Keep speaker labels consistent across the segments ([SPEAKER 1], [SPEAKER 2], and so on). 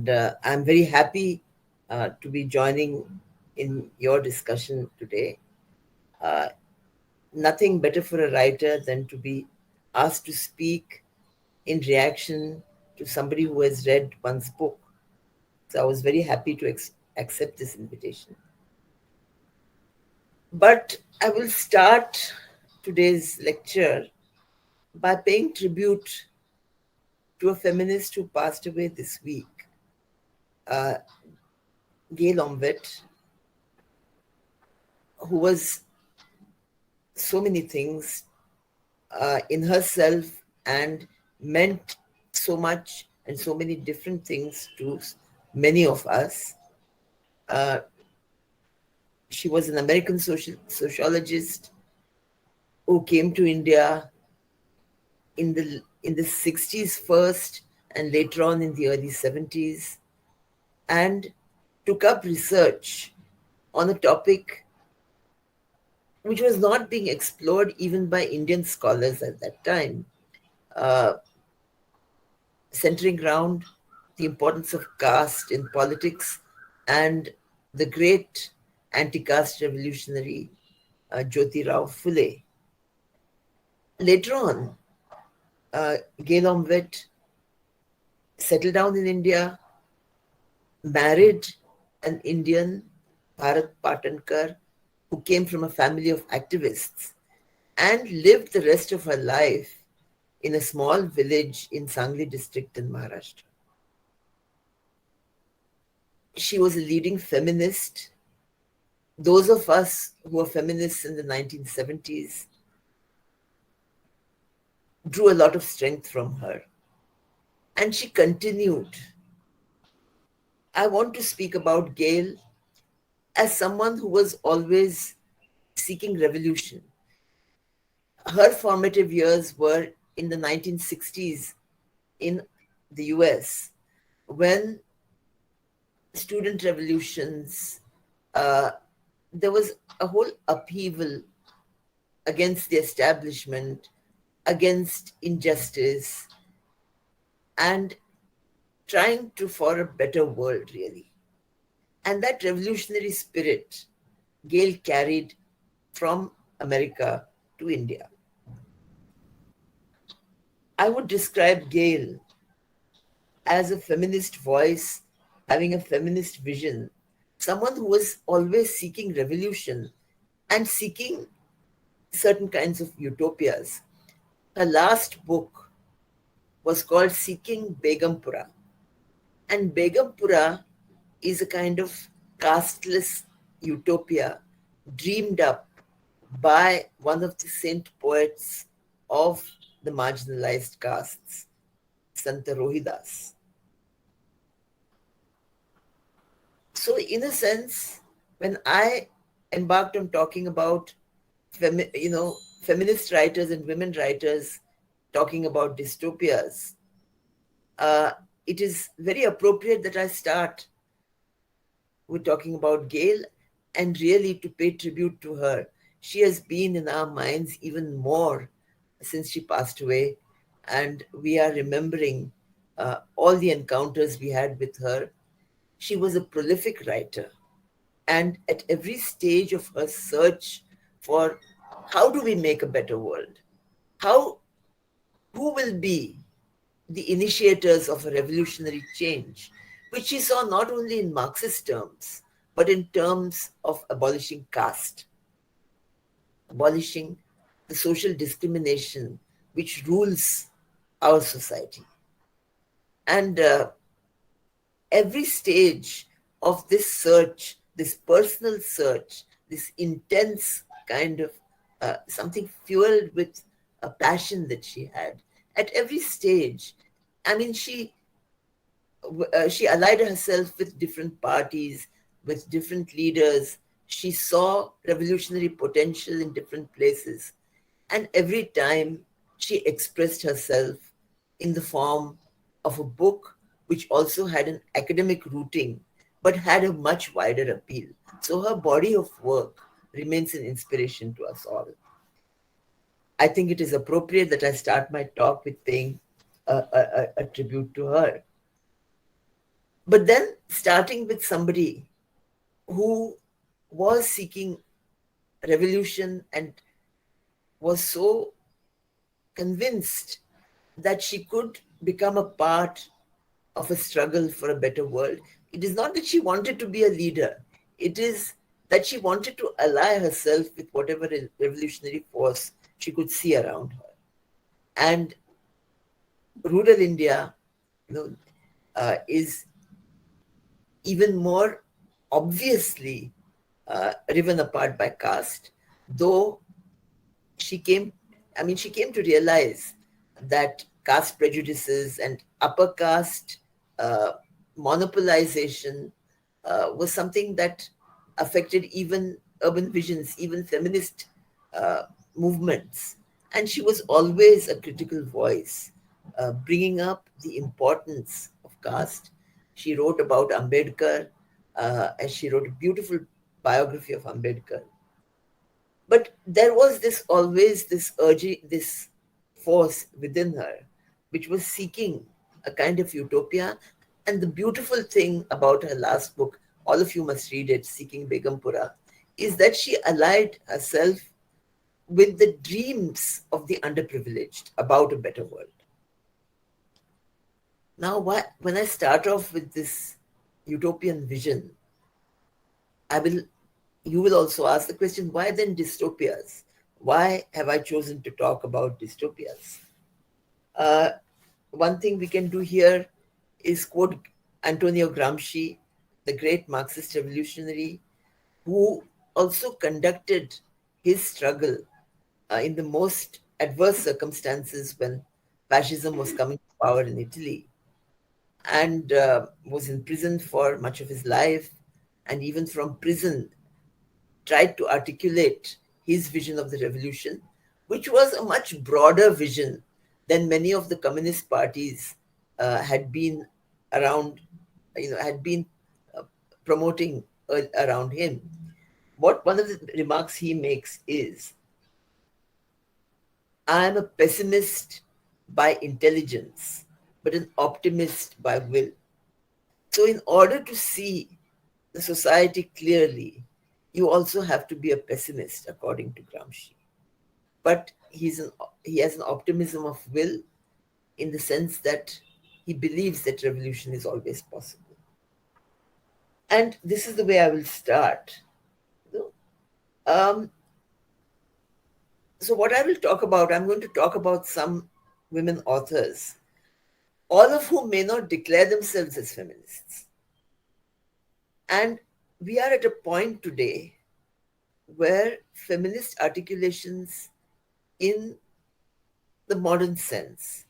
[SPEAKER 1] And I'm very happy to be joining in your discussion today. Uh, Nothing better for a writer than to be asked to speak in reaction to somebody who has read one's book. So I was very happy to accept this invitation. But I will start today's lecture by paying tribute to a feminist who passed away this week, uh, Gail Omvet, who was so many things in herself and meant so much and so many different things to many of us. Uh, she was an American sociologist who came to India in the 60s first and later on in the early 70s, and took up research on a topic which was not being explored even by Indian scholars at that time, uh, centering around the importance of caste in politics and the great anti-caste revolutionary Jyoti Rao Phule. Later on, Gail Omvet settled down in India, married an Indian, Bharat Patankar, who came from a family of activists, and lived the rest of her life in a small village in Sangli district in Maharashtra. She was a leading feminist. Those of us who were feminists in the 1970s drew a lot of strength from her. And she continued. I want to speak about Gail as someone who was always seeking revolution. Her formative years were in the 1960s in the US, when student revolutions, there was a whole upheaval against the establishment, against injustice, and trying to for a better world, really. And that revolutionary spirit Gail carried from America to India. I would describe Gail as a feminist voice, having a feminist vision, someone who was always seeking revolution and seeking certain kinds of utopias. Her last book was called Seeking Begumpura. And Begumpura is a kind of casteless utopia dreamed up by one of the saint poets of the marginalized castes, Santa Rohidas. So, in a sense, when I embarked on talking about feminist writers and women writers talking about dystopias, it is very appropriate that I start with talking about Gail and really to pay tribute to her. She has been in our minds even more since she passed away, and we are remembering all the encounters we had with her. She was a prolific writer, and at every stage of her search for how do we make a better world, who will be the initiators of a revolutionary change, which she saw not only in Marxist terms, but in terms of abolishing caste, abolishing the social discrimination which rules our society. And every stage of this search, this personal search, this intense kind of something fueled with a passion that she had, at every stage, I mean, she allied herself with different parties, with different leaders. She saw revolutionary potential in different places. And every time she expressed herself in the form of a book which also had an academic rooting, but had a much wider appeal. So her body of work remains an inspiration to us all. I think it is appropriate that I start my talk with paying a tribute to her. But then starting with somebody who was seeking revolution and was so convinced that she could become a part of a struggle for a better world. It is not that she wanted to be a leader, it is that she wanted to ally herself with whatever revolutionary force she could see around her. And rural India, you know, is even more obviously riven apart by caste, though she came, she came to realize that caste prejudices and upper caste uh, monopolization was something that affected even urban visions, even feminist uh, movements. And she was always a critical voice, bringing up the importance of caste. She wrote about Ambedkar, and she wrote a beautiful biography of Ambedkar. But there was this always this urge, this force within her, which was seeking a kind of utopia. And the beautiful thing about her last book, all of you must read it, Seeking Begumpura, is that she allied herself with the dreams of the underprivileged about a better world. Now, when I start off with this utopian vision, I will you will also ask the question, why then dystopias? Why have I chosen to talk about dystopias? Uh, One thing we can do here is quote Antonio Gramsci, the great Marxist revolutionary, who also conducted his struggle in the most adverse circumstances when fascism was coming to power in Italy, and was imprisoned for much of his life, and even from prison tried to articulate his vision of the revolution, which was a much broader vision than many of the communist parties had been around, had been uh, promoting around him. What one of the remarks he makes is, I am a pessimist by intelligence, but an optimist by will. So, in order to see the society clearly, you also have to be a pessimist, according to Gramsci. But he has an optimism of will in the sense that he believes that revolution is always possible. And this is the way I will start. Um, so, what I will talk about, I'm going to talk about some women authors, all of whom may not declare themselves as feminists. And we are at a point today where feminist articulations in the modern sense,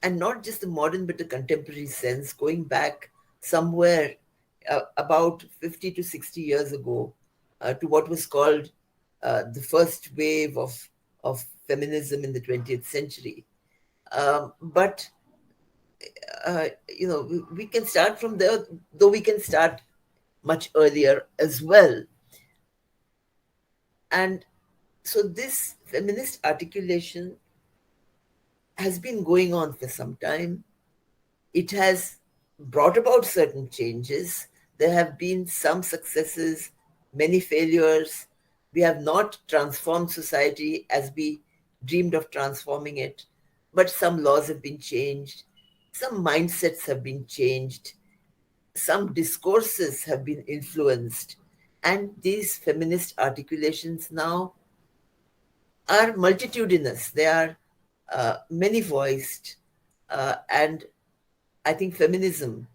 [SPEAKER 1] and not just the modern but the contemporary sense, going back somewhere about 50 to 60 years ago to what was called the first wave of feminism in the 20th century. But we can start from there, though we can start much earlier as well. And so this feminist articulation has been going on for some time. It has brought about certain changes. There have been some successes, many failures. We have not transformed society as we dreamed of transforming it, but some laws have been changed, some mindsets have been changed, some discourses have been influenced, and these feminist articulations now are multitudinous. They are many voiced, and I think feminism,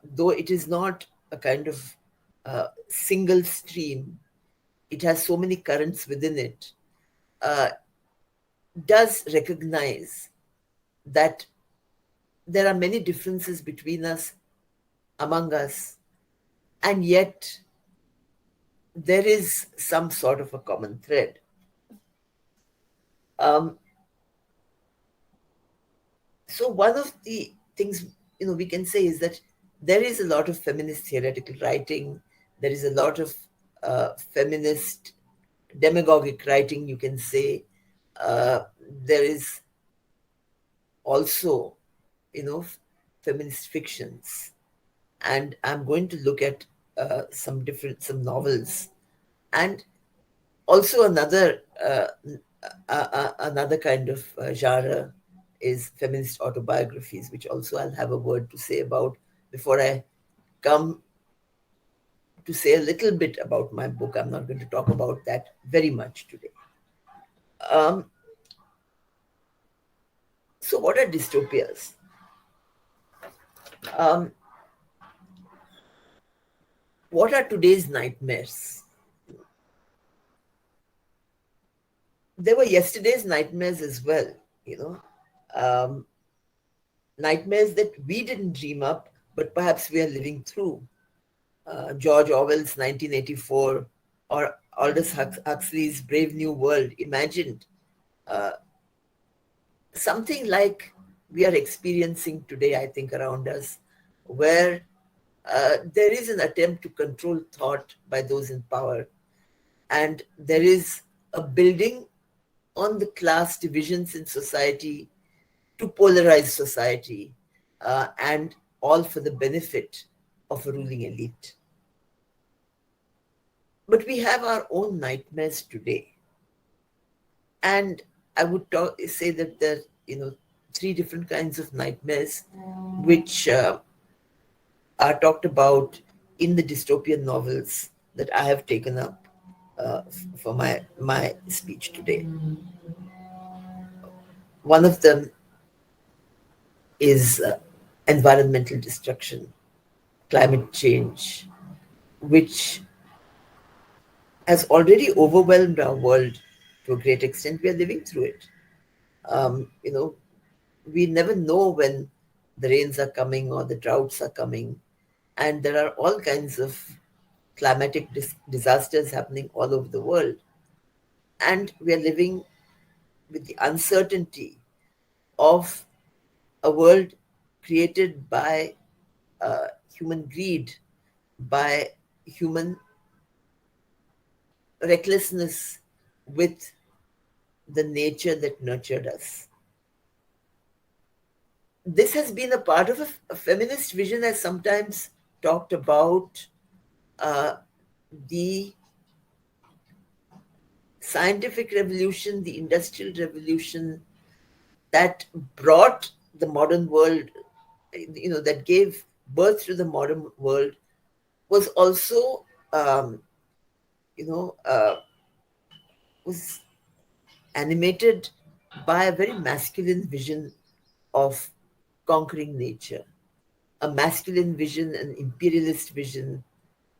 [SPEAKER 1] though it is not a kind of single stream, it has so many currents within it, uh, does recognize that there are many differences between us, among us, and yet there is some sort of a common thread. Um, so one of the things we can say is that there is a lot of feminist theoretical writing. There is a lot of feminist demagogic writing, you can say. There is also, feminist fictions. and I'm going to look at some novels, and also another kind of genre is feminist autobiographies, which also I'll have a word to say about before I come to say a little bit about my book. I'm not going to talk about that very much today. Um, so, what are dystopias? Um, what are today's nightmares? There were yesterday's nightmares as well, you know, um, nightmares that we didn't dream up, but perhaps we are living through. George Orwell's 1984 or Aldous Huxley's Brave New World imagined uh, something like we are experiencing today, I think, around us, where there is an attempt to control thought by those in power, and there is a building on the class divisions in society to polarize society, and all for the benefit of a ruling elite. But we have our own nightmares today. And I would say that there are, three different kinds of nightmares which are talked about in the dystopian novels that I have taken up for my speech today. One of them is environmental destruction, climate change, which has already overwhelmed our world to a great extent. We are living through it. Um, you know, we never know when the rains are coming or the droughts are coming, and there are all kinds of climatic disasters happening all over the world. And we are living with the uncertainty of a world created by human greed, by human recklessness with the nature that nurtured us. This has been a part of a feminist vision, has sometimes talked about uh, the scientific revolution, the industrial revolution that brought the modern world, that gave birth to the modern world, was also, um, you know, uh, was animated by a very masculine vision of conquering nature, a masculine vision, an imperialist vision,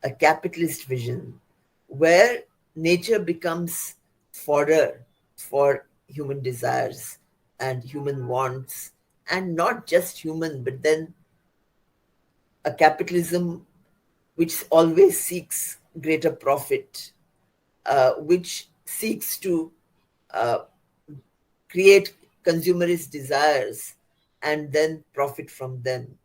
[SPEAKER 1] a capitalist vision, where nature becomes fodder for human desires and human wants, and not just human, but then a capitalism which always seeks greater profit, which seeks to uh, create consumerist desires and then profit from them.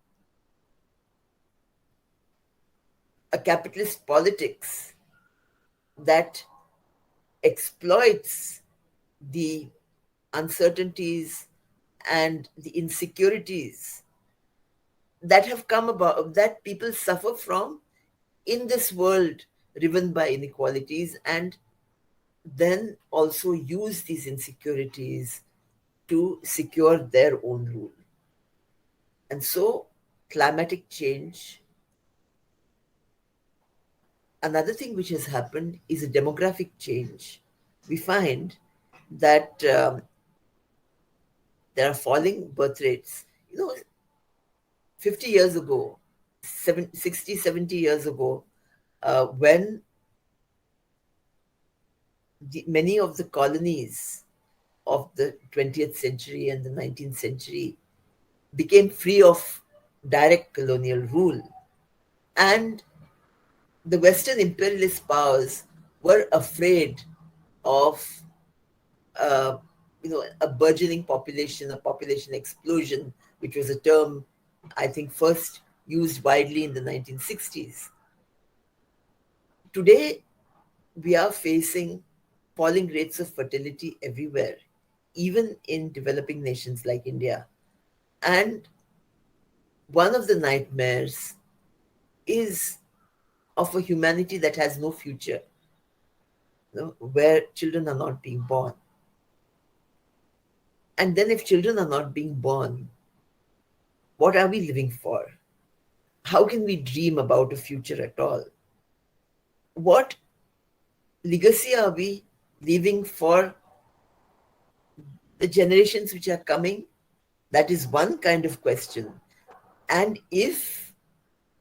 [SPEAKER 1] A capitalist politics that exploits the uncertainties and the insecurities that have come about, that people suffer from in this world driven by inequalities, and then also use these insecurities to secure their own rule. And so, climatic change, another thing which has happened is a demographic change. We find that there are falling birth rates. 50 years ago, 60, 70 years ago, when many of the colonies of the 20th century and the 19th century became free of direct colonial rule, and the Western imperialist powers were afraid of a burgeoning population, a population explosion, which was a term I think first used widely in the 1960s. Today, we are facing falling rates of fertility everywhere, even in developing nations like India. And one of the nightmares is of a humanity that has no future, where children are not being born. And then, if children are not being born, what are we living for? How can we dream about a future at all? What legacy are we leaving for the generations which are coming? That is one kind of question. And if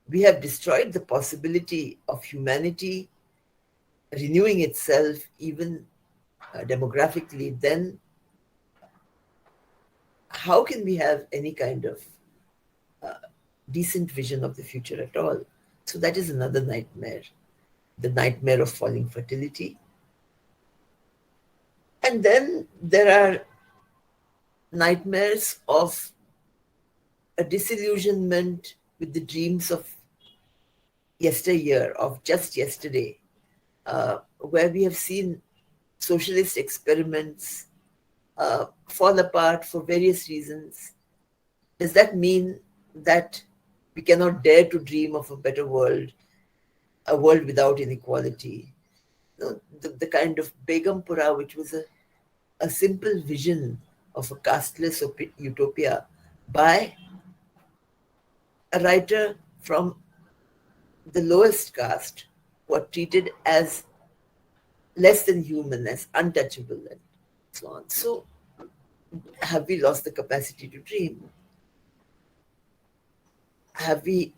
[SPEAKER 1] we have destroyed the possibility of humanity renewing itself, even demographically, then how can we have any kind of decent vision of the future at all? So that is another nightmare, the nightmare of falling fertility. And then there are nightmares of a disillusionment with the dreams of yesteryear, of just yesterday, where we have seen socialist experiments fall apart for various reasons. Does that mean that we cannot dare to dream of a better world, a world without inequality? The kind of Begumpura, which was a simple vision of a casteless utopia by a writer from the lowest caste, who are treated as less than human, as untouchable, and so on. So, have we lost the capacity to dream? Have we?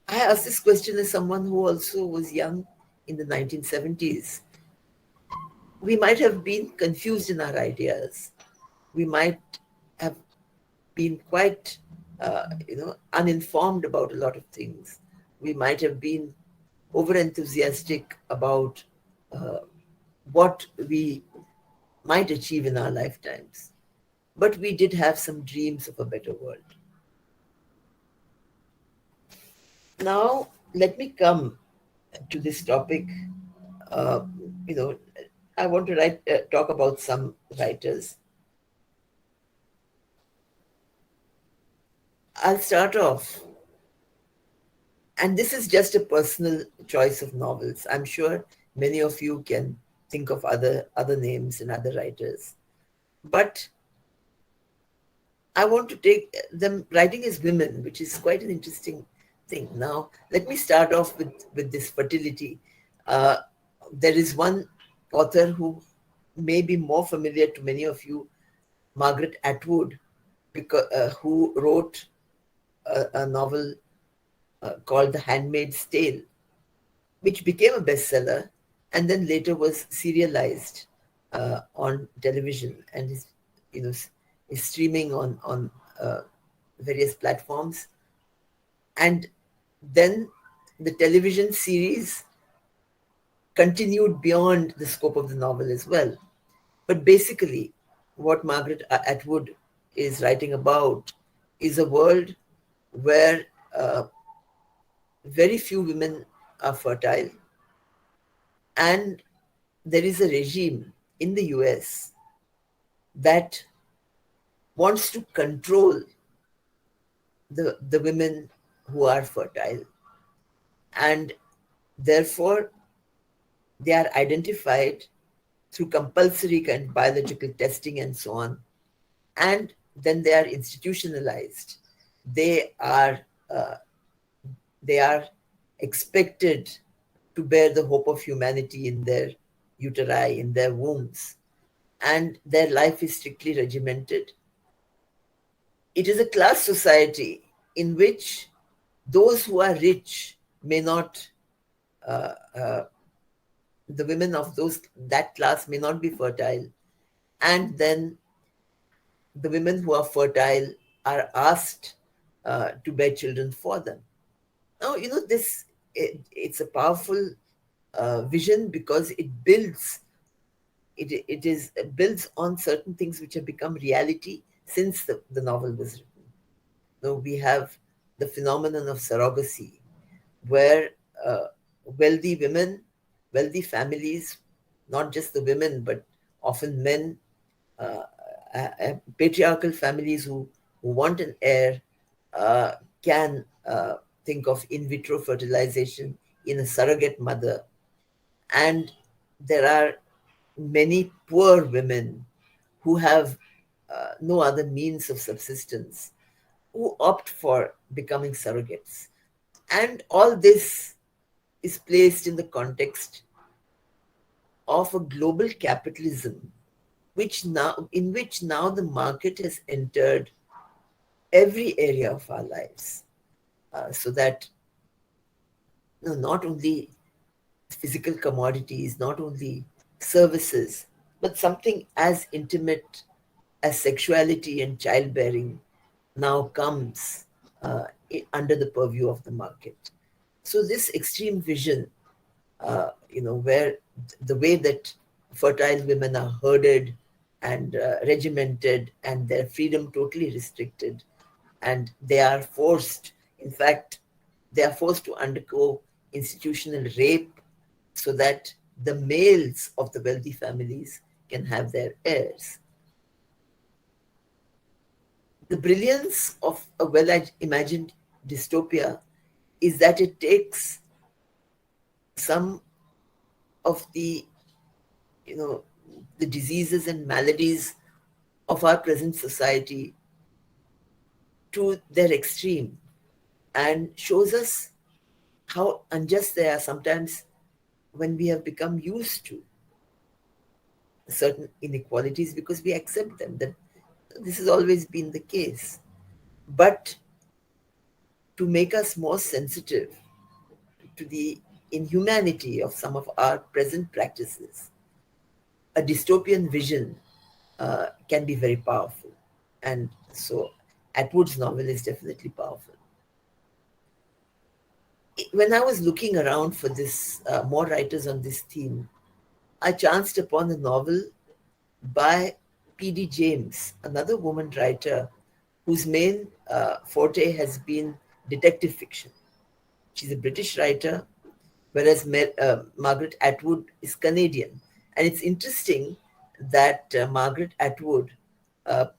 [SPEAKER 1] I ask this question as someone who also was young in the 1970s. We might have been confused in our ideas. We might have been quite, uninformed about a lot of things. We might have been over enthusiastic about what we might achieve in our lifetimes. But we did have some dreams of a better world. Now, let me come to this topic. Uh, you know, I want to talk about some writers. I'll start off, and this is just a personal choice of novels. I'm sure many of you can think of other names and other writers, but I want to take them writing as women, which is quite an interesting thing. Now, let me start off with this fertility. Uh, there is one author who may be more familiar to many of you, Margaret Atwood, who wrote a novel called The Handmaid's Tale, which became a bestseller and then later was serialized on television and is streaming on various platforms. And then the television series continued beyond the scope of the novel as well. But basically, what Margaret Atwood is writing about is a world where very few women are fertile, and there is a regime in the US that wants to control the women who are fertile, and therefore they are identified through compulsory kind of biological testing and so on, and then they are institutionalized. They are uh, they are expected to bear the hope of humanity in their uteri, in their wombs, and their life is strictly regimented. It is a class society in which those who are rich may not, uh, uh, the women of that class may not be fertile, and then the women who are fertile are asked to bear children for them. Now, it's a powerful vision because it builds on certain things which have become reality since the novel was written. Now we have the phenomenon of surrogacy, where uh, wealthy women, wealthy families, not just the women, but often men, uh, patriarchal families who want an heir, can think of in vitro fertilization in a surrogate mother. And there are many poor women who have no other means of subsistence who opt for becoming surrogates. And all this is placed in the context of a global capitalism in which now the market has entered every area of our lives, so that not only physical commodities, not only services, but something as intimate as sexuality and childbearing now comes under the purview of the market. So this extreme vision, where the way that fertile women are herded and regimented and their freedom totally restricted, and they are forced, in fact, they are forced to undergo institutional rape so that the males of the wealthy families can have their heirs. The brilliance of a well imagined dystopia is that it takes some of you know, the diseases and maladies of our present society to their extreme and shows us how unjust they are sometimes when we have become used to certain inequalities because we accept them, that this has always been the case. But to make us more sensitive to the inhumanity of some of our present practices, a dystopian vision can be very powerful. And so Atwood's novel is definitely powerful. When I was looking around for this, more writers on this theme, I chanced upon a novel by P.D. James, another woman writer whose main forte has been detective fiction. She's a British writer, whereas Margaret Atwood is Canadian. And it's interesting that Margaret Atwood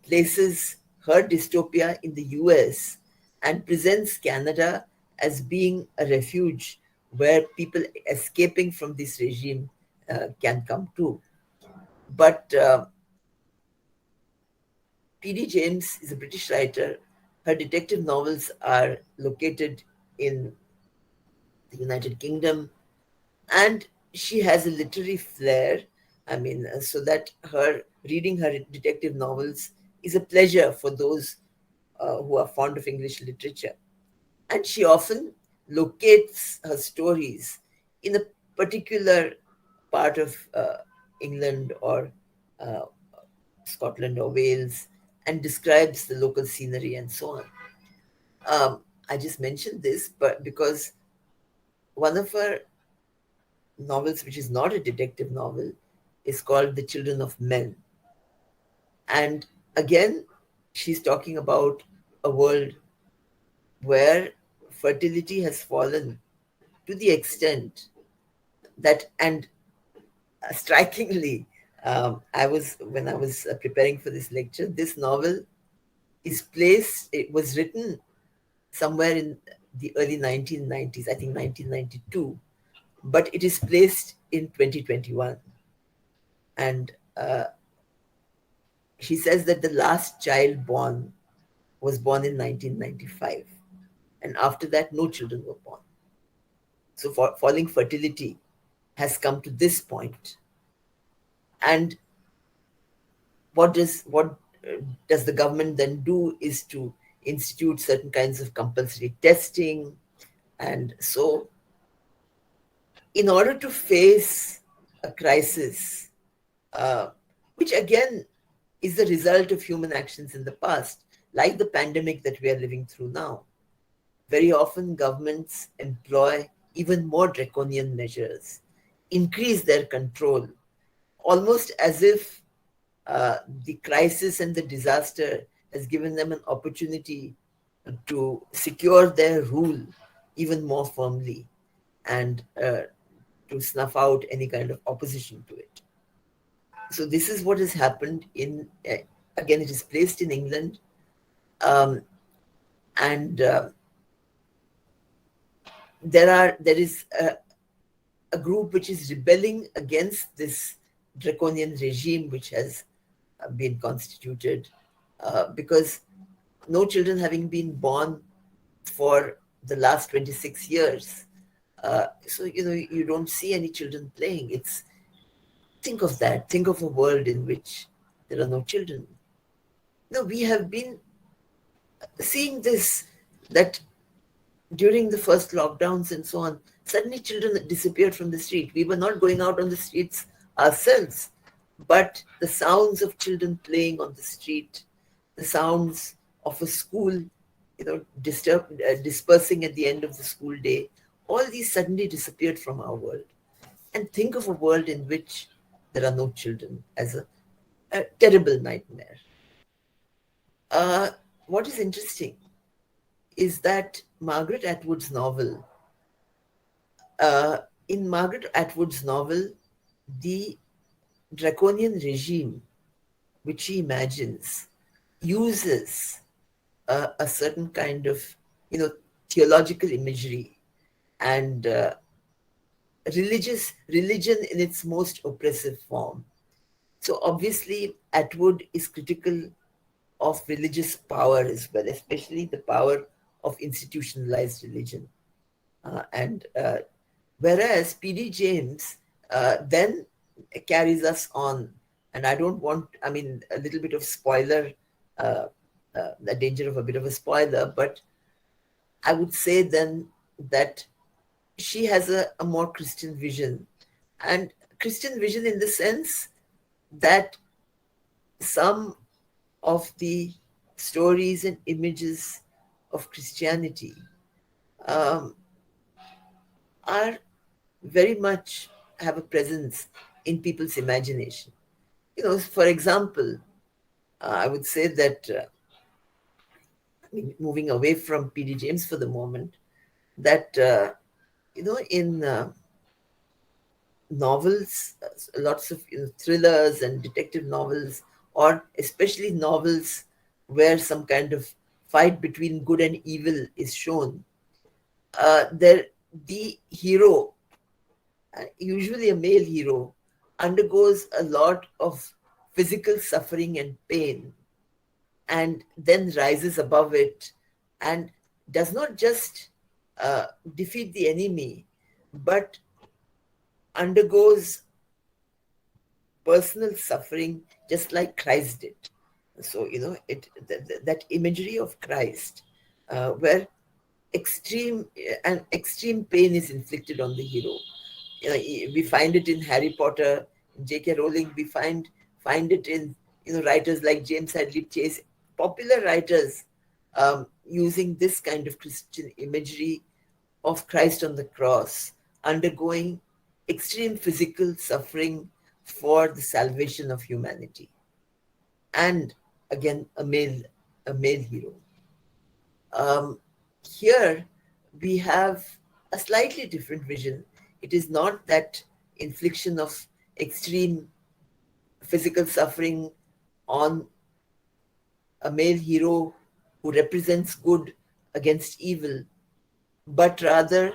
[SPEAKER 1] places her dystopia in the US and presents Canada as being a refuge where people escaping from this regime can come to. But P.D. James is a British writer. Her detective novels are located in the United Kingdom, and she has a literary flair. I mean, so that her reading her detective novels is a pleasure for those who are fond of English literature. And she often locates her stories in a particular part of England or uh, Scotland or Wales and describes the local scenery and so on. I just mentioned this, but because one of her novels, which is not a detective novel, is called The Children of Men. And again, she's talking about a world where fertility has fallen to the extent that, and strikingly, when I was preparing for this lecture, this novel it was written somewhere in the early 1990s, I think 1992, but it is placed in 2021. And she says that the last child born was born in 1995. And after that, no children were born. So falling fertility has come to this point. And what does the government then do is to institute certain kinds of compulsory testing. And so in order to face a crisis, which again is the result of human actions in the past, like the pandemic that we are living through now, very often governments employ even more draconian measures, increase their control, almost as if the crisis and the disaster has given them an opportunity to secure their rule even more firmly and to snuff out any kind of opposition to it. So this is what has happened again, it is placed in England, um, and there is a group which is rebelling against this draconian regime which has been constituted, because no children having been born for the last 26 years. So, you don't see any children playing. Think of that. Think of a world in which there are no children. No, we have been seeing this, that during the first lockdowns and so on, suddenly children disappeared from the street. We were not going out on the streets ourselves, but the sounds of children playing on the street, the sounds of a school, dispersing at the end of the school day, all these suddenly disappeared from our world. And think of a world in which there are no children as a terrible nightmare. What is interesting is that in Margaret Atwood's novel, the draconian regime which she imagines uses a certain kind of, theological imagery and religion in its most oppressive form. So obviously, Atwood is critical of religious power as well, especially the power of institutionalized religion. And whereas P.D. James then carries us on, and I don't want, a little bit of spoiler, the danger of a bit of a spoiler, but I would say then that she has a more Christian vision, and Christian vision in the sense that some of the stories and images of Christianity are very much have a presence in people's imagination. For example, I would say that, moving away from P.D. James for the moment, that, in novels, lots of thrillers and detective novels, or especially novels where some kind of fight between good and evil is shown, the hero, usually a male hero, undergoes a lot of physical suffering and pain, and then rises above it, and does not just defeat the enemy, but undergoes personal suffering just like Christ did. So, that imagery of Christ, where extreme pain is inflicted on the hero. We find it in Harry Potter, J.K. Rowling. We find it in writers like James Hadley Chase, popular writers, using this kind of Christian imagery of Christ on the cross, undergoing extreme physical suffering for the salvation of humanity. And again, a male hero. Here we have a slightly different vision. It is not that infliction of extreme physical suffering on a male hero who represents good against evil, but rather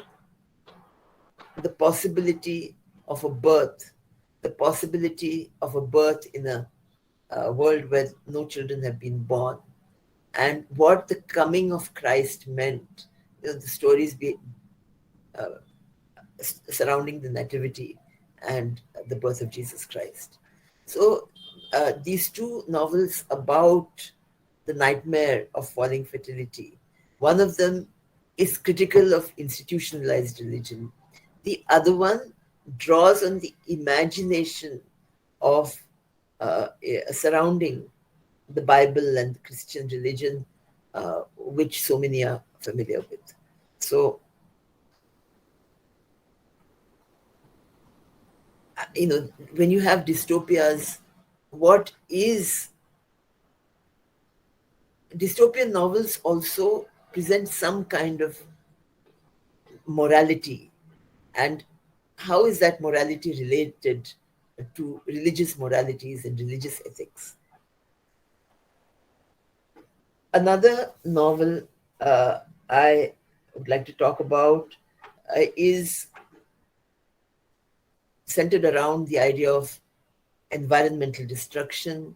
[SPEAKER 1] the possibility of a birth, in a world where no children have been born, and what the coming of Christ meant. The stories surrounding the Nativity and the birth of Jesus Christ. So these two novels about the nightmare of falling fertility, one of them is critical of institutionalized religion. The other one draws on the imagination of surrounding the Bible and the Christian religion, which so many are familiar with. So, when you have dystopias, dystopian novels also present some kind of morality. And how is that morality related to religious moralities and religious ethics? Another novel I would like to talk about is centered around the idea of environmental destruction.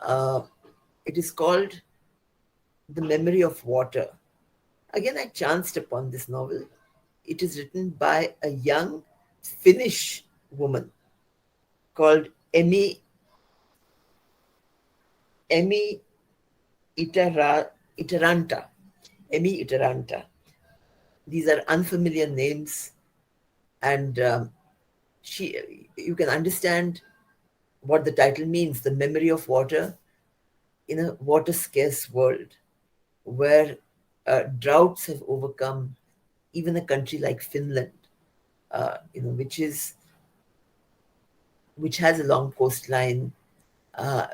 [SPEAKER 1] Uh, it is called The Memory of Water. Again, I chanced upon this novel. It is written by a young Finnish woman called Emi Iteranta. Emi Iteranta. These are unfamiliar names, and you can understand what the title means: the memory of water in a water scarce world where droughts have overcome even a country like Finland, which has a long coastline,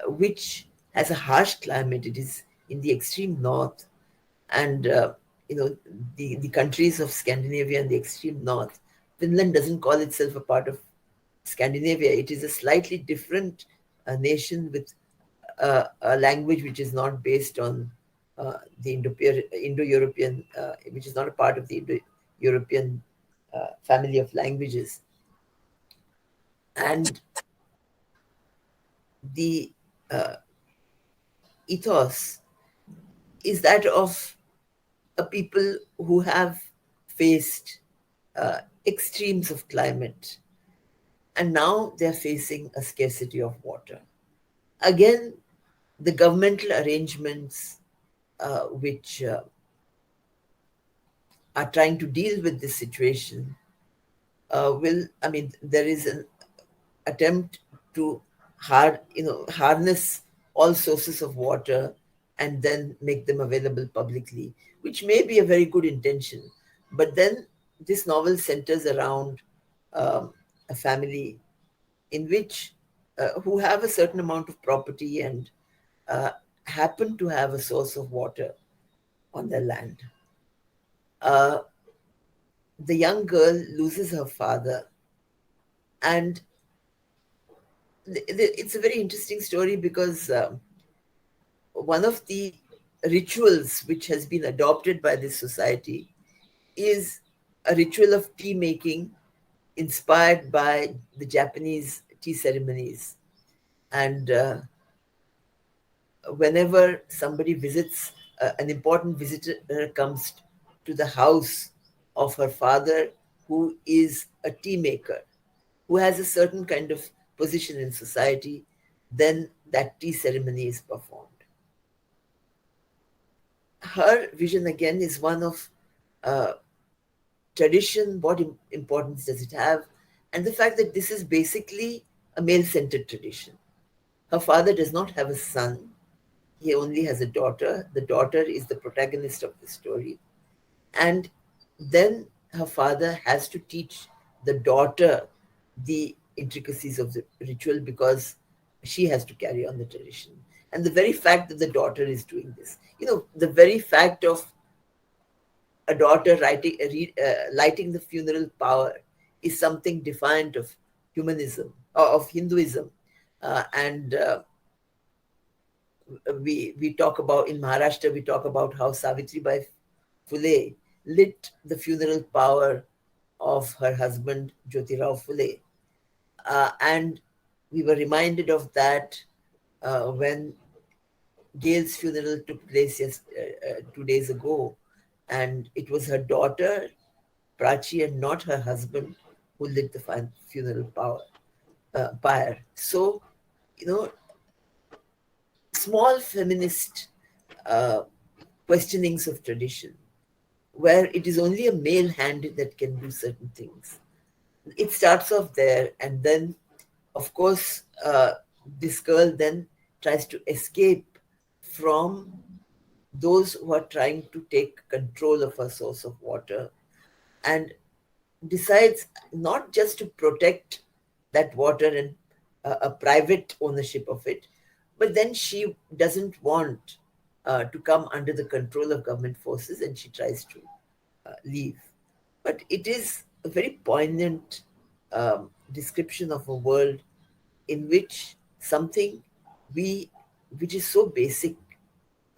[SPEAKER 1] which has a harsh climate. It is in the extreme north, and the countries of Scandinavia and the extreme north. Finland doesn't call itself a part of Scandinavia. It is a slightly different nation with a language which is not based on the Indo-European, which is not a part of the Indo-European family of languages. And the uh, ethos is that of a people who have faced extremes of climate, and now they're facing a scarcity of water. Again, the governmental arrangements which are trying to deal with this situation there is an attempt to harness all sources of water and then make them available publicly, which may be a very good intention. But then this novel centers around a family in which who have a certain amount of property and uh, happen to have a source of water on their land. Uh, the young girl loses her father, and it's a very interesting story because one of the rituals which has been adopted by this society is a ritual of tea making inspired by the Japanese tea ceremonies. And whenever somebody visits, an important visitor comes to the house of her father, who is a tea maker, who has a certain kind of position in society, then that tea ceremony is performed. Her vision again is one of uh, tradition. What importance does it have? And the fact that this is basically a male centered tradition. Her father does not have a son, he only has a daughter. The daughter is the protagonist of the story. And then her father has to teach the daughter the intricacies of the ritual because she has to carry on the tradition. And the very fact that the daughter is doing this, the very fact of a daughter lighting the funeral power is something defiant of humanism or of Hinduism. And we talk about in Maharashtra, we talk about how Savitribai Phule lit the funeral power of her husband Jyotirao Phule. And we were reminded of that when Gail's funeral took place 2 days ago, and it was her daughter Prachi and not her husband who lit the funeral pyre. So, you know, small feminist uh, questionings of tradition, where it is only a male hand that can do certain things. It starts off there, and then, of course, this girl then tries to escape from those who are trying to take control of her source of water, and decides not just to protect that water and a private ownership of it, but then she doesn't want to come under the control of government forces, and she tries to leave. But it is a very poignant description of a world in which something we, which is so basic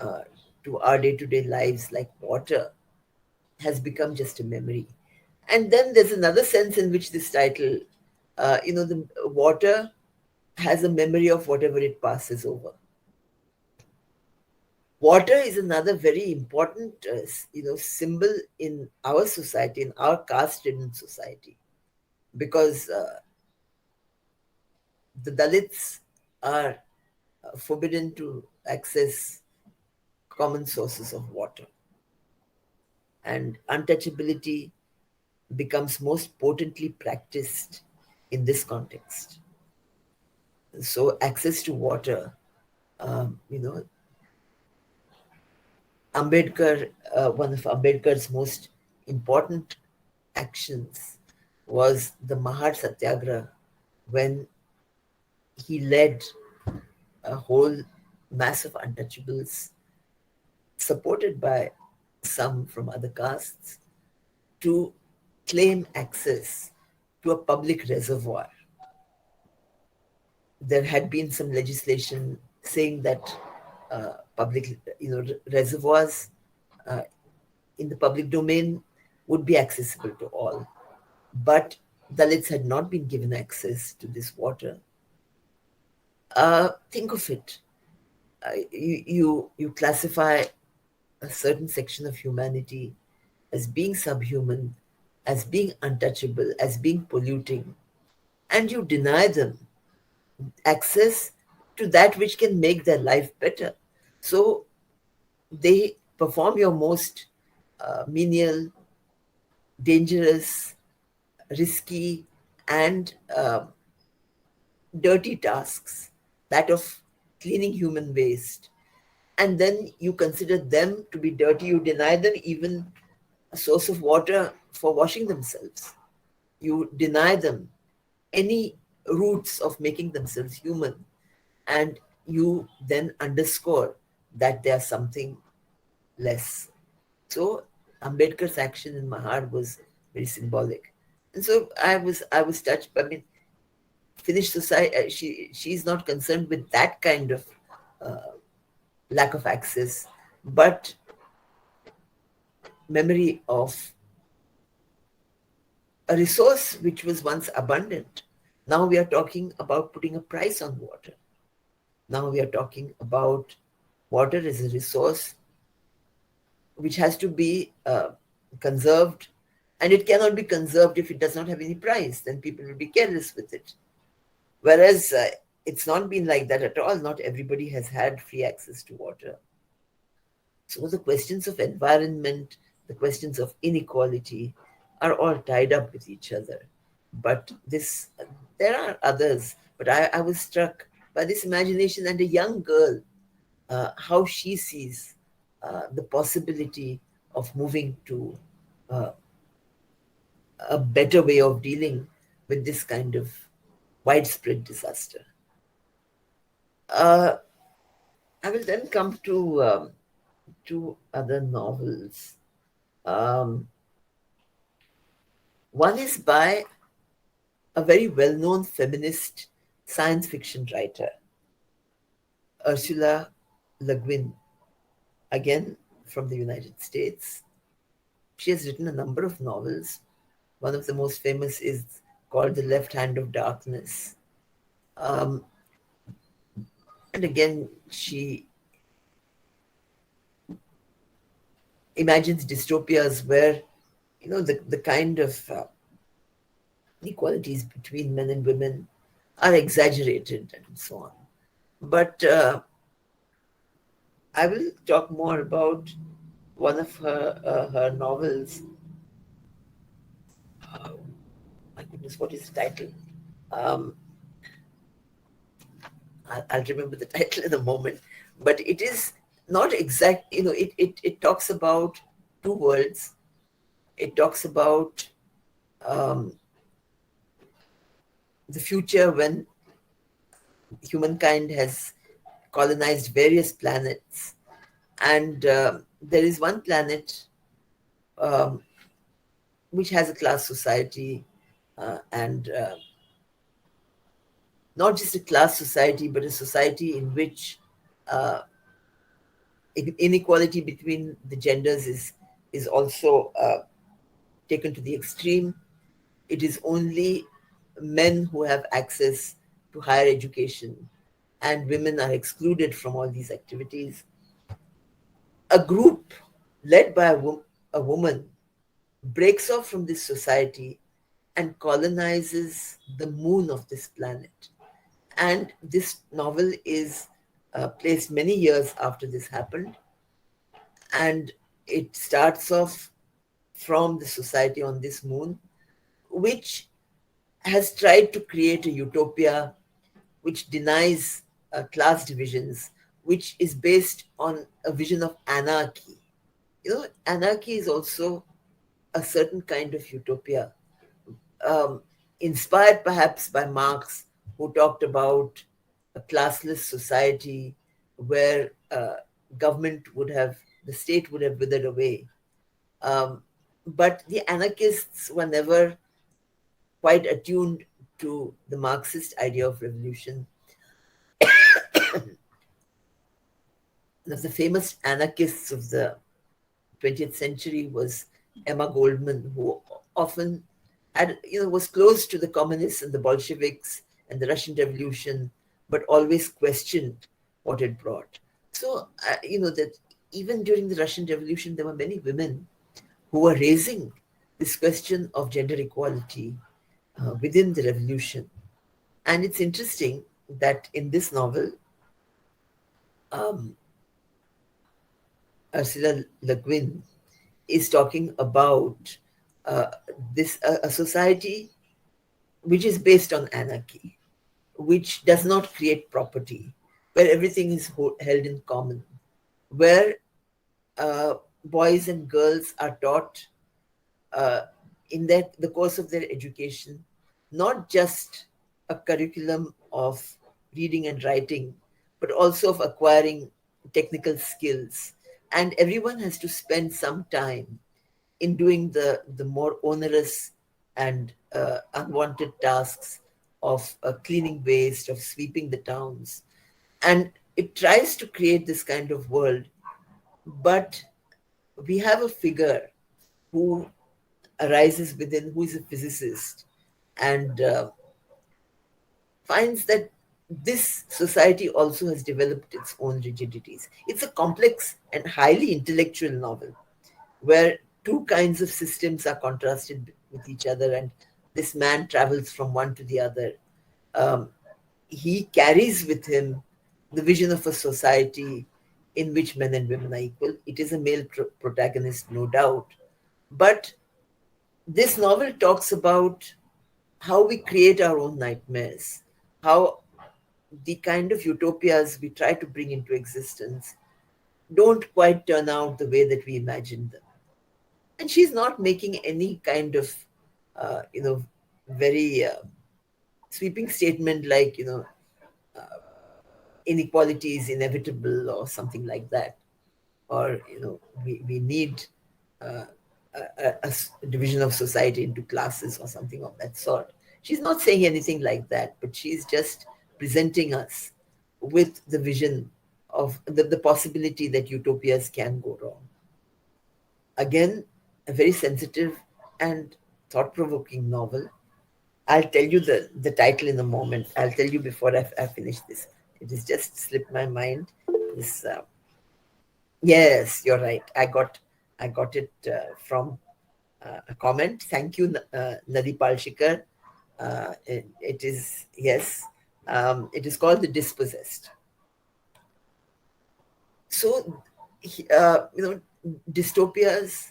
[SPEAKER 1] uh, to our day-to-day lives, like water, has become just a memory. And then there's another sense in which this title, the water has a memory of whatever it passes over. Water is another very important, symbol in our society, in our caste-ridden society, because the Dalits are forbidden to access common sources of water, and untouchability becomes most potently practiced in this context. So, access to water, um, you know, Ambedkar, one of Ambedkar's most important actions was the Mahar Satyagraha, when he led a whole mass of untouchables, supported by some from other castes, to claim access to a public reservoir. There had been some legislation saying that public, reservoirs uh, in the public domain would be accessible to all. But Dalits had not been given access to this water. Think of it. You classify a certain section of humanity as being subhuman, as being untouchable, as being polluting, and you deny them access to that which can make their life better. So they perform your most menial, dangerous, risky, and dirty tasks, that of cleaning human waste. And then you consider them to be dirty, you deny them even a source of water for washing themselves. You deny them any roots of making themselves human, and you then underscore that they are something less. So Ambedkar's action in Mahar was very symbolic. And so I was touched. I mean, Finnish society, she's not concerned with that kind of uh, lack of access, but memory of a resource which was once abundant. Now we are talking about putting a price on water. Now we are talking about water as a resource which has to be conserved, and it cannot be conserved if it does not have any price. Then people will be careless with it. Whereas it's not been like that at all. Not everybody has had free access to water. So the questions of environment, the questions of inequality are all tied up with each other. But there are others, but I was struck by this imagination and a young girl, how she sees the possibility of moving to uh, a better way of dealing with this kind of widespread disaster. Uh, I will then come to two other novels. Um, One is by a very well known feminist science fiction writer, Ursula Le Guin, again from the United States. She has written a number of novels. One of the most famous is called The Left Hand of Darkness. Um, and again, she imagines dystopias where, the kind of inequalities between men and women are exaggerated and so on. But I will talk more about one of her novels. My goodness, what is the title? Um, I'll remember the title in a moment. But it is not exact. It talks about two worlds. It talks about um, the future when humankind has colonized various planets, and there is one planet um, which has a class society, and not just a class society, but a society in which uh, inequality between the genders is also taken to the extreme. It is only men who have access to higher education, and women are excluded from all these activities. A group led by a woman breaks off from this society and colonizes the moon of this planet. And this novel is placed many years after this happened. And it starts off from the society on this moon, which has tried to create a utopia which denies class divisions, which is based on a vision of anarchy. Anarchy is also a certain kind of utopia, um, inspired perhaps by Marx, who talked about a classless society where the state would have withered away. Um, but the anarchists were never quite attuned to the Marxist idea of revolution. One of the famous anarchists of the 20th century was Emma Goldman, who often was close to the communists and the Bolsheviks and the Russian Revolution, but always questioned what it brought. So, that even during the Russian Revolution, there were many women who were raising this question of gender equality within the revolution. And it's interesting that in this novel, um, Ursula Le Guin is talking about uh, a society which is based on anarchy, which does not create property, where everything is held in common, where boys and girls are taught uh, in the course of their education, not just a curriculum of reading and writing, but also of acquiring technical skills. And everyone has to spend some time in doing the more onerous and unwanted tasks of cleaning waste, of sweeping the towns. And it tries to create this kind of world, but we have a figure who arises within, who is a physicist, and finds that this society also has developed its own rigidities. It's a complex and highly intellectual novel where two kinds of systems are contrasted with each other, and this man travels from one to the other. Um, he carries with him the vision of a society in which men and women are equal. It is a male protagonist, no doubt. But this novel talks about how we create our own nightmares, how the kind of utopias we try to bring into existence don't quite turn out the way that we imagined them. And she's not making any kind of, very sweeping statement like, inequality is inevitable or something like that. Or, we need uh, a division of society into classes or something of that sort. She's not saying anything like that, but she's just presenting us with the vision of the possibility that utopias can go wrong. Again, a very sensitive and thought-provoking novel. I'll tell you the title in a moment. I'll tell you before I finish this. It has just slipped my mind. This, yes, you're right. I got it from a comment. Thank you, Nadi Palshikar. It is, yes, it is called The Dispossessed. So, dystopias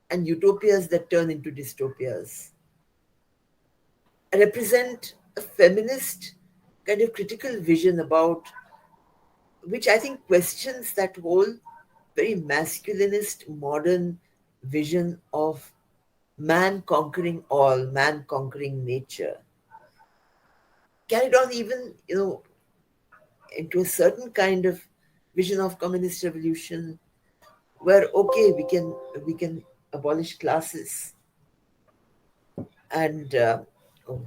[SPEAKER 1] and utopias that turn into dystopias represent a feminist kind of critical vision about which I think questions that whole very masculinist modern vision of man conquering all, man conquering nature, carried on even, into a certain kind of vision of communist revolution where, okay, we can abolish classes. And oh,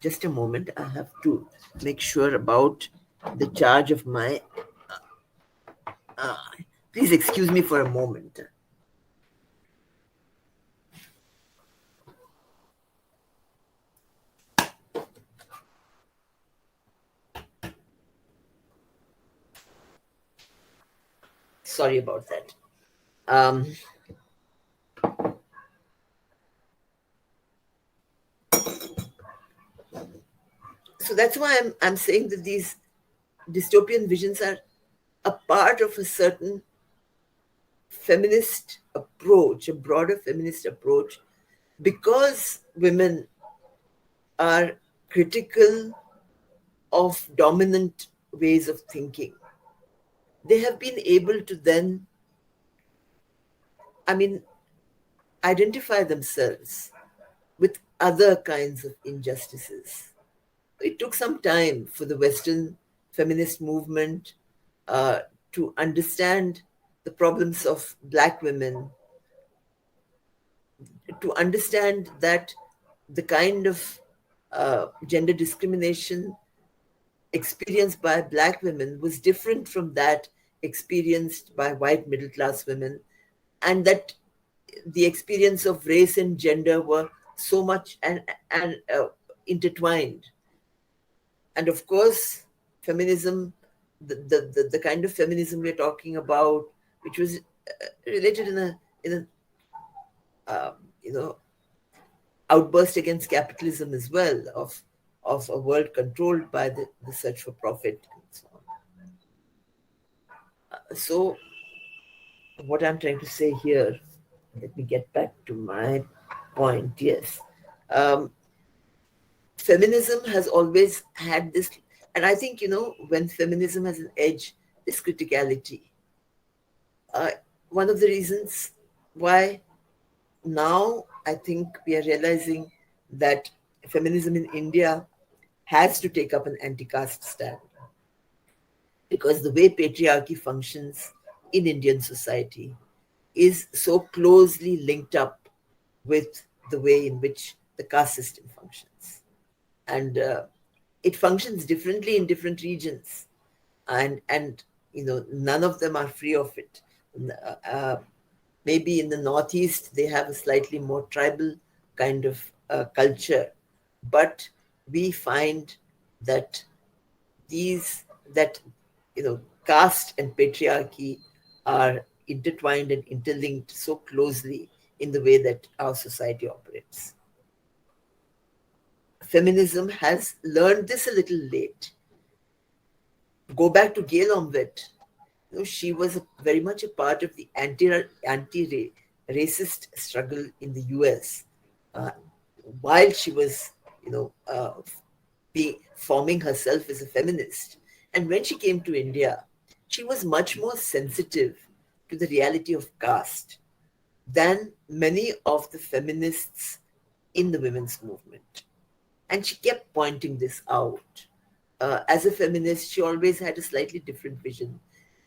[SPEAKER 1] just a moment, I have to make sure about the charge of my uh, please excuse me for a moment. Sorry about that. Um, so that's why I'm saying that these dystopian visions are a part of a certain feminist approach, a broader feminist approach, because women are critical of dominant ways of thinking. They have been able to then, I mean, identify themselves with other kinds of injustices. It took some time for the Western feminist movement uh, to understand the problems of Black women, to understand that the kind of gender discrimination experienced by Black women was different from that experienced by white middle class women, and that the experience of race and gender were so much and intertwined. And of course, feminism, the kind of feminism we're talking about, which was related in a you know outburst against capitalism as well, of a world controlled by the search for profit and so on. So what I'm trying to say here, let me get back to my point. Yes, um, feminism has always had this, and I think, when feminism has an edge, this criticality. Uh, One of the reasons why now I think we are realizing that feminism in India has to take up an anti-caste stand, because the way patriarchy functions in Indian society is so closely linked up with the way in which the caste system functions. And it functions differently in different regions. And none of them are free of it. Uh, Maybe in the Northeast, they have a slightly more tribal kind of culture. But we find that these that caste and patriarchy are intertwined and interlinked so closely in the way that our society operates. Feminism has learned this a little late. Go back to Gail Omvet. She was very much a part of the anti-racist struggle in the US, uh, while she was, forming herself as a feminist. And when she came to India, she was much more sensitive to the reality of caste than many of the feminists in the women's movement. And she kept pointing this out. As a feminist, she always had a slightly different vision.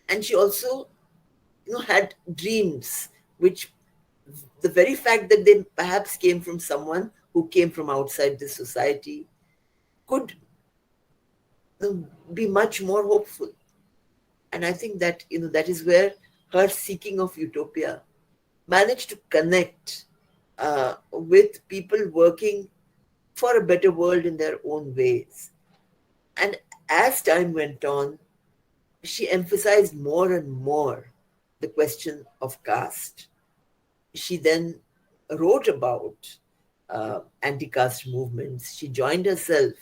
[SPEAKER 1] And she also, had dreams, which the very fact that they perhaps came from someone who came from outside the society could be much more hopeful. And I think that, that is where her seeking of utopia managed to connect with people working for a better world in their own ways. And as time went on, she emphasized more and more the question of caste. She then wrote about anti-caste movements. She joined herself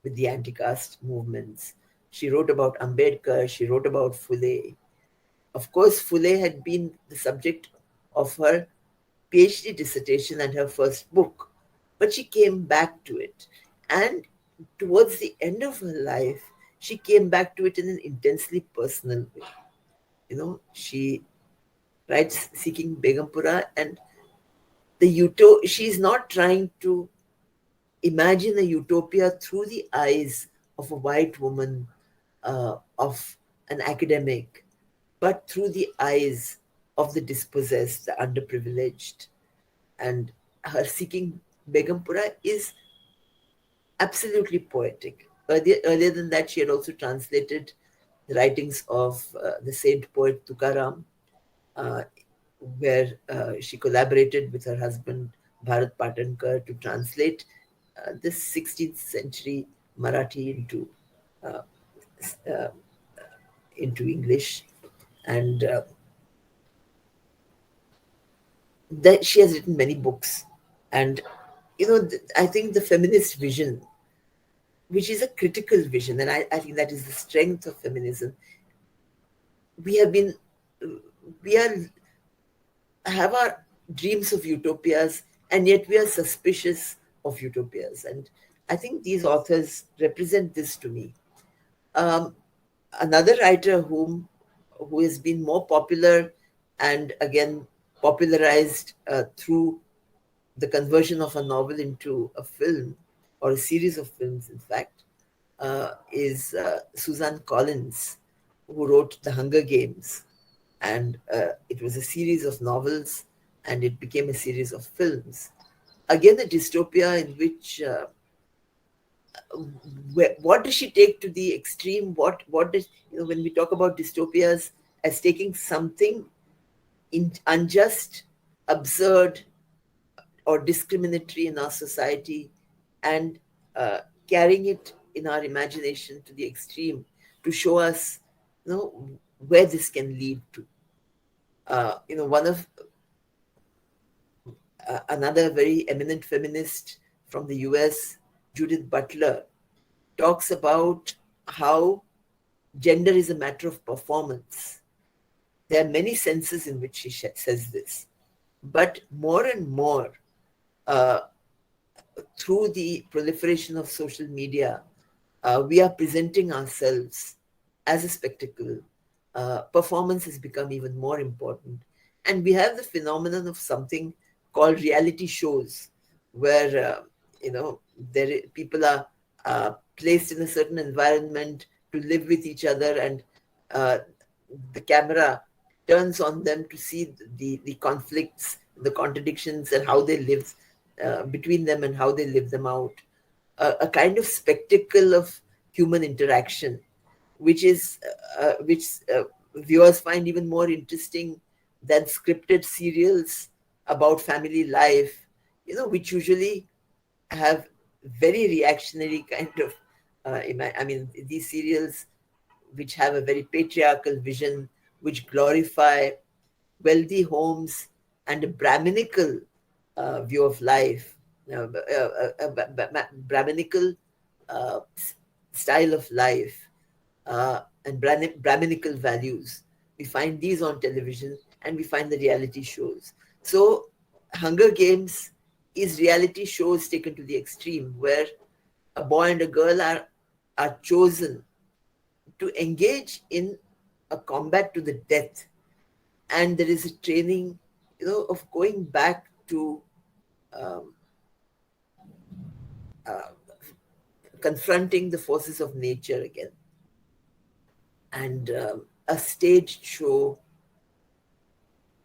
[SPEAKER 1] with the anti-caste movements. She wrote about Ambedkar. She wrote about Phule. Of course, Phule had been the subject of her PhD dissertation and her first book, but she came back to it. And towards the end of her life, she came back to it in an intensely personal way. She writes Seeking Begumpura, and she's not trying to imagine a utopia through the eyes of a white woman, of an academic, but through the eyes of the dispossessed, the underprivileged. And her Seeking Begumpura is absolutely poetic. Earlier than that, she had also translated the writings of the saint poet Tukaram, uh, where she collaborated with her husband Bharat Patankar to translate this 16th century Marathi uh, into English. And that she has written many books. And I think the feminist vision, which is a critical vision, and I think that is the strength of feminism. We have been we are have our dreams of utopias, and yet we are suspicious of utopias. And I think these authors represent this to me. Um, Another writer who has been more popular, and again popularized through the conversion of a novel into a film, or a series of films, in fact, is Suzanne Collins, who wrote The Hunger Games. And it was a series of novels, and it became a series of films. Again, a dystopia in which what does she take to the extreme? What does, when we talk about dystopias as taking something unjust, absurd, or discriminatory in our society, and uh, carrying it in our imagination to the extreme to show us, where this can lead to. One of another very eminent feminist from the US, Judith Butler, talks about how gender is a matter of performance. There are many senses in which she says this, but more and more, uh, through the proliferation of social media, we are presenting ourselves as a spectacle. Performance has become even more important. And we have the phenomenon of something called reality shows, where, people are placed in a certain environment to live with each other, and uh, the camera turns on them to see the conflicts, the contradictions, and how they live between them, and how they live them out. A kind of spectacle of human interaction, which viewers find even more interesting than scripted serials about family life, which usually have very reactionary kind of. I mean, these serials which have a very patriarchal vision, which glorify wealthy homes and a Brahminical view of life, Brahminical uh, style of life, and Brahminical values. We find these on television, and we find the reality shows. So, Hunger Games is reality shows taken to the extreme, where a boy and a girl are chosen to engage in a combat to the death, and there is a training, of going back to um, uh, confronting the forces of nature again. And a staged show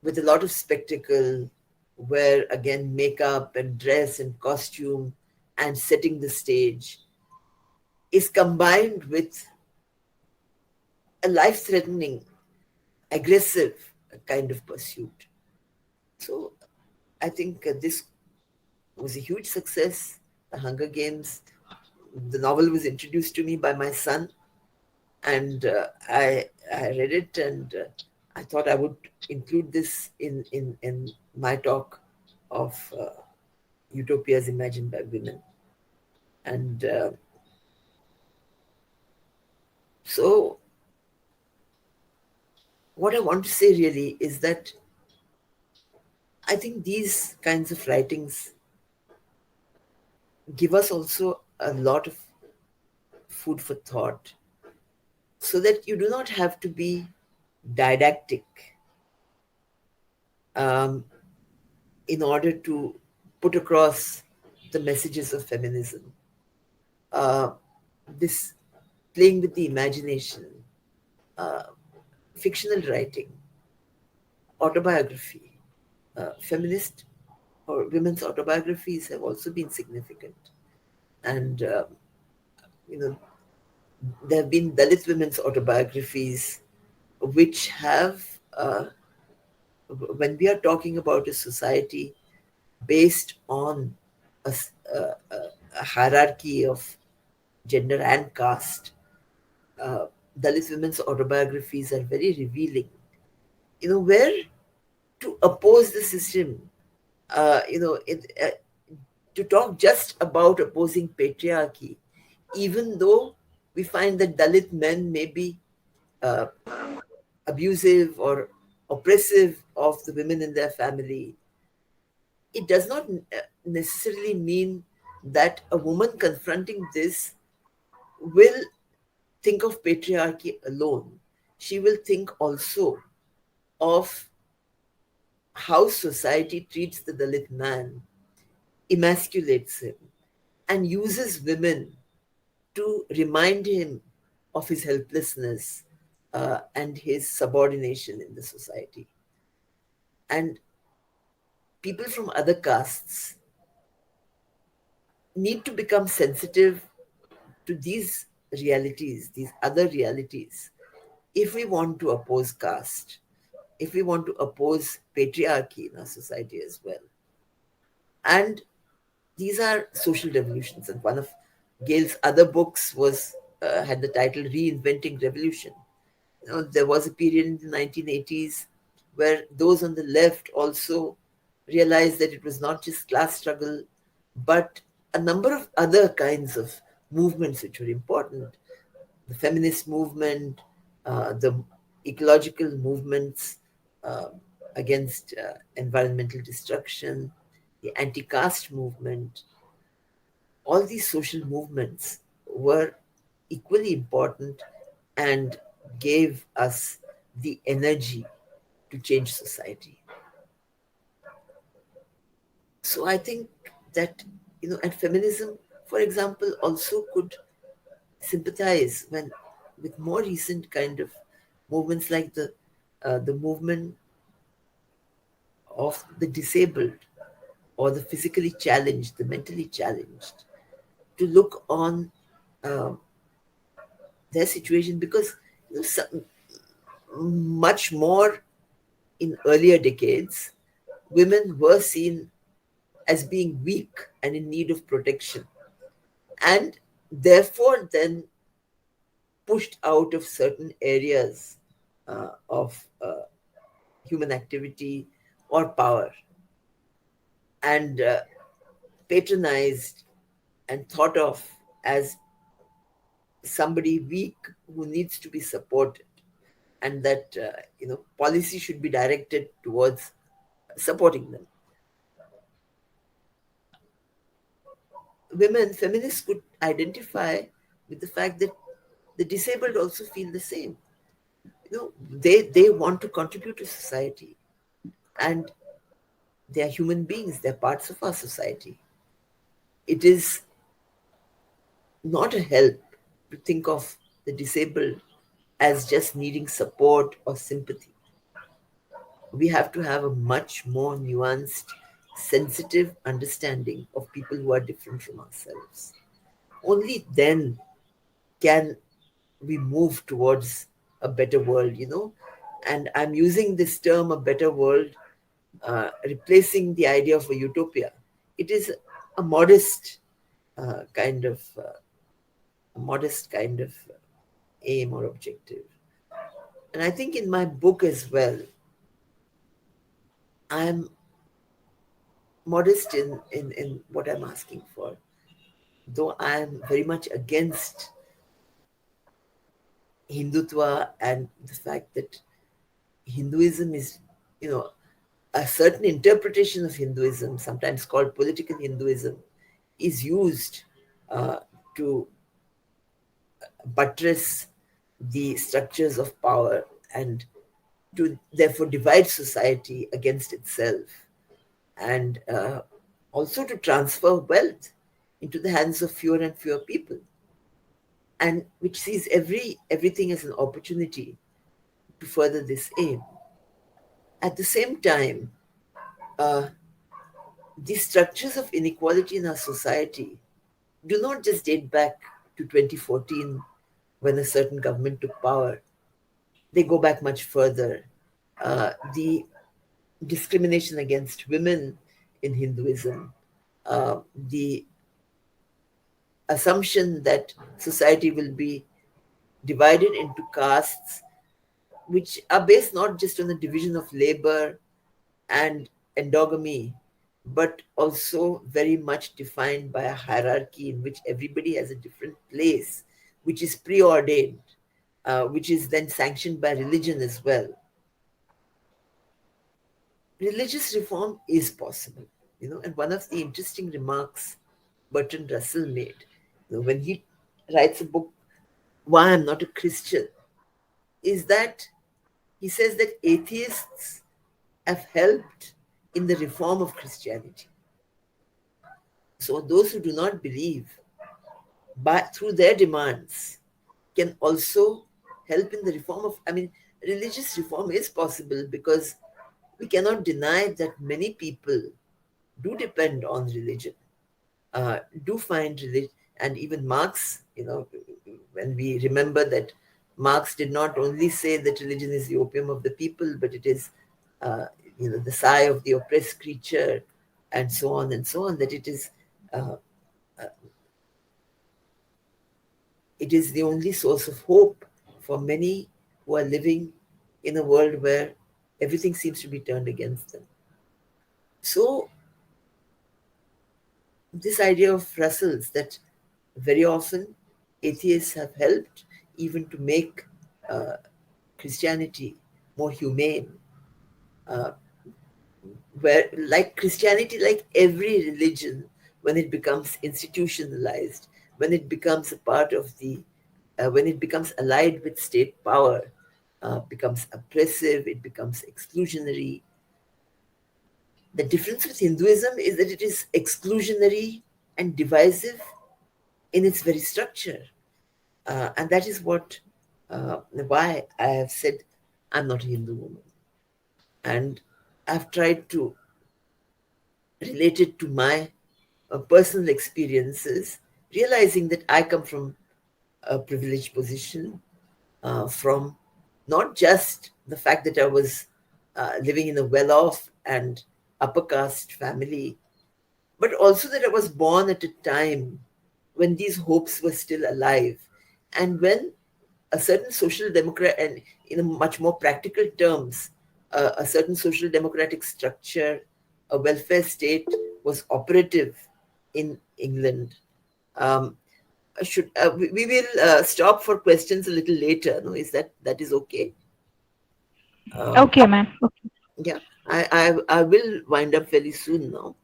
[SPEAKER 1] with a lot of spectacle, where again makeup and dress and costume and setting the stage is combined with a life-threatening, aggressive kind of pursuit. So I think this was a huge success, The Hunger Games. The novel was introduced to me by my son, and I read it, and I thought I would include this in my talk of utopias imagined by women. And so, what I want to say really is that I think these kinds of writings give us also a lot of food for thought, so that you do not have to be didactic um, in order to put across the messages of feminism. Uh, this playing with the imagination, uh, fictional writing, autobiography, feminist or women's autobiographies have also been significant. And, you know, there have been Dalit women's autobiographies, which have, when we are talking about a society based on a hierarchy of gender and caste, uh, Dalit women's autobiographies are very revealing. Where to oppose the system, To talk just about opposing patriarchy, even though we find that Dalit men may be uh, abusive or oppressive of the women in their family, it does not necessarily mean that a woman confronting this will think of patriarchy alone. She will think also of how society treats the Dalit man, emasculates him, and uses women to remind him of his helplessness and his subordination in the society. And people from other castes need to become sensitive to these realities, these other realities, if we want to oppose caste, if we want to oppose patriarchy in our society as well. And these are social revolutions. And one of Gale's other books was had the title Reinventing Revolution. There was a period in the 1980s where those on the left also realized that it was not just class struggle, but a number of other kinds of movements which were important. The feminist movement, the ecological movements uh, against environmental destruction, the anti caste movement, all these social movements were equally important and gave us the energy to change society. So I think that, and feminism, for example, also could sympathize when with more recent kind of movements like the movement of the disabled or the physically challenged, the mentally challenged, to look on um, their situation because much more in earlier decades, women were seen as being weak and in need of protection, and therefore then pushed out of certain areas of human activity or power, and patronized and thought of as somebody weak who needs to be supported, and that policy should be directed towards supporting them. Women feminists could identify with the fact that the disabled also feel the same. They want to contribute to society, and they are human beings, they're parts of our society. It is not a help to think of the disabled as just needing support or sympathy. We have to have a much more nuanced, sensitive understanding of people who are different from ourselves. Only then can we move towards a better world. And I'm using this term, a better world, replacing the idea of a utopia. It is a modest kind of aim or objective. And I think in my book as well, I'm modest in what I'm asking for, though I'm very much against Hindutva and the fact that Hinduism is, you know, a certain interpretation of Hinduism, sometimes called political Hinduism, is used uh, to buttress the structures of power and to therefore divide society against itself, and also to transfer wealth into the hands of fewer and fewer people, and which sees everything as an opportunity to further this aim. At the same time, uh, the structures of inequality in our society do not just date back to 2014 when a certain government took power. They go back much further. The discrimination against women in Hinduism, the assumption that society will be divided into castes, which are based not just on the division of labor and endogamy, but also very much defined by a hierarchy in which everybody has a different place, which is preordained, which is then sanctioned by religion as well. Religious reform is possible, and one of the interesting remarks Bertrand Russell made, when he writes a book, Why I'm Not a Christian, is that he says that atheists have helped in the reform of Christianity. So those who do not believe, but through their demands, can also help in the reform of, religious reform is possible because we cannot deny that many people do depend on religion, do find religion, and even Marx, when we remember that Marx did not only say that religion is the opium of the people, but it is, uh, the sigh of the oppressed creature, and so on, that uh, it is the only source of hope for many who are living in a world where everything seems to be turned against them. So this idea of Russell's, that very often atheists have helped even to make uh, Christianity more humane, uh, where, like Christianity, like every religion, when it becomes institutionalized, when it becomes a part of when it becomes allied with state power, becomes oppressive, it becomes exclusionary. The difference with Hinduism is that it is exclusionary and divisive in its very structure. And that is why I have said I'm not a Hindu woman. And I've tried to relate it to my personal experiences, realizing that I come from a privileged position, from not just the fact that I was living in a well off and upper caste family, but also that I was born at a time when these hopes were still alive, and when a certain social democrat, and in a much more practical terms, a certain social democratic structure, a welfare state was operative in England. Um, should we will stop for questions a little later? No, that is okay? Um,
[SPEAKER 2] Okay, ma'am. Okay.
[SPEAKER 1] Yeah, I will wind up fairly soon now,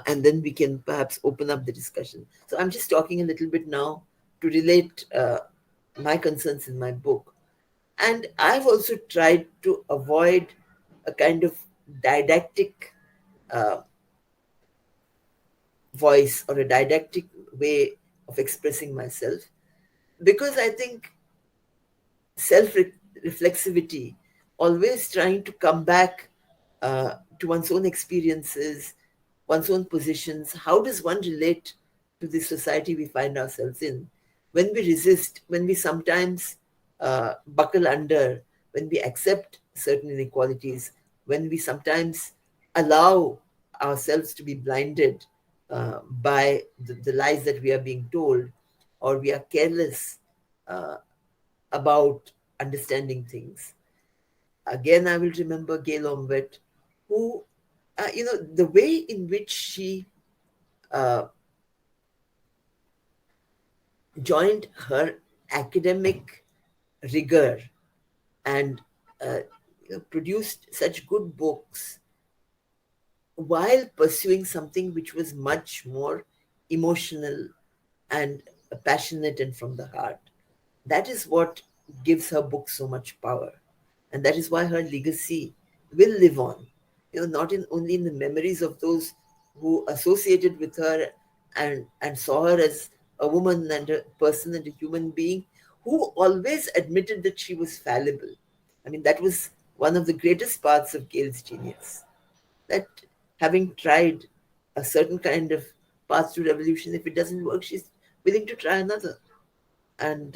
[SPEAKER 1] and then we can perhaps open up the discussion. So I'm just talking a little bit now to relate my concerns in my book, and I've also tried to avoid a kind of didactic uh, voice or a didactic way of expressing myself, because I think self reflexivity, always trying to come back to one's own experiences, one's own positions. How does one relate to the society we find ourselves in? When we resist, when we sometimes buckle under, when we accept certain inequalities, when we sometimes allow ourselves to be blinded by the lies that we are being told, or we are careless uh, about understanding things. Again, I will remember Gail Ombet, who, the way in which she uh, joined her academic rigor and uh, produced such good books while pursuing something which was much more emotional and passionate and from the heart. That is what gives her book so much power. And that is why her legacy will live on, not in only in the memories of those who associated with her and saw her as a woman and a person and a human being who always admitted that she was fallible. I mean, that was one of the greatest parts of Gail's genius, that having tried a certain kind of path to revolution, if it doesn't work, she's willing to try another. And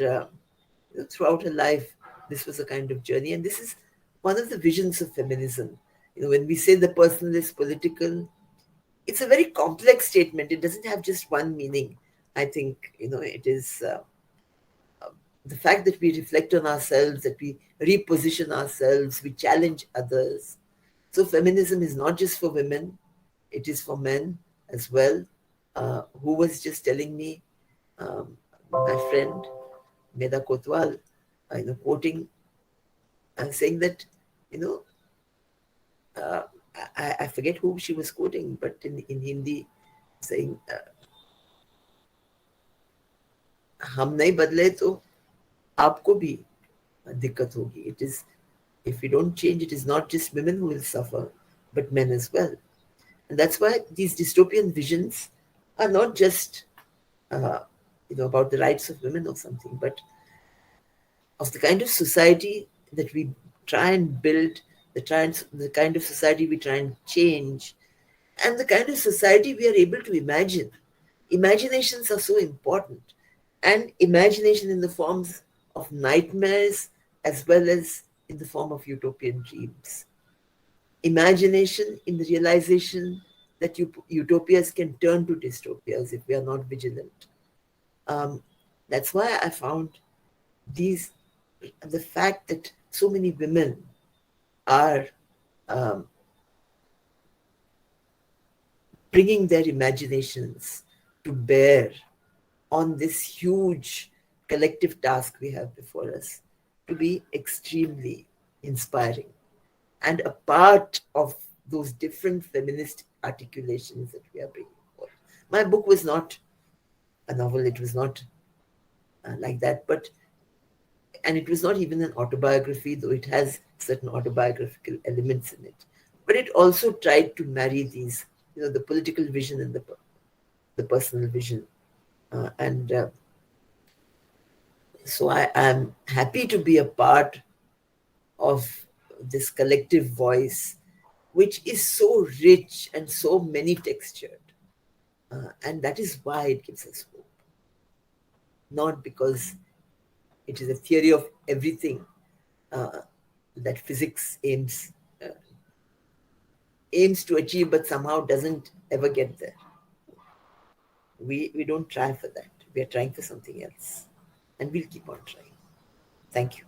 [SPEAKER 1] throughout her life, this was a kind of journey. And this is one of the visions of feminism. When we say the personal is political, it's a very complex statement. It doesn't have just one meaning. I think, it is the fact that we reflect on ourselves, that we reposition ourselves, we challenge others. So feminism is not just for women, it is for men as well. Who was just telling me, my friend Meda Kotwal, quoting and saying that, you know, uh, I forget who she was quoting, but in Hindi, saying, हम नहीं बदले तो आपको भी दिक्कत होगी. It is, if we don't change, it is not just women who will suffer, but men as well. And that's why these dystopian visions are not just, uh, about the rights of women or something, but of the kind of society that we try and build, the kind of society we try and change, and the kind of society we are able to imagine. Imaginations are so important, and imagination in the forms of nightmares as well as in the form of utopian dreams. Imagination in the realization that utopias can turn to dystopias if we are not vigilant. That's why I found the fact that so many women are bringing their imaginations to bear on this huge collective task we have before us, to be extremely inspiring and a part of those different feminist articulations that we are bringing forward. My book was not a novel, it was not like that, and it was not even an autobiography, though it has certain autobiographical elements in it. But it also tried to marry these, the political vision and the personal vision. And so I am happy to be a part of this collective voice, which is so rich and so many textured. And that is why it gives us hope. Not because it is a theory of everything that physics aims to achieve, but somehow doesn't ever get there. We don't try for that. We are trying for something else. And we'll keep on trying. Thank you.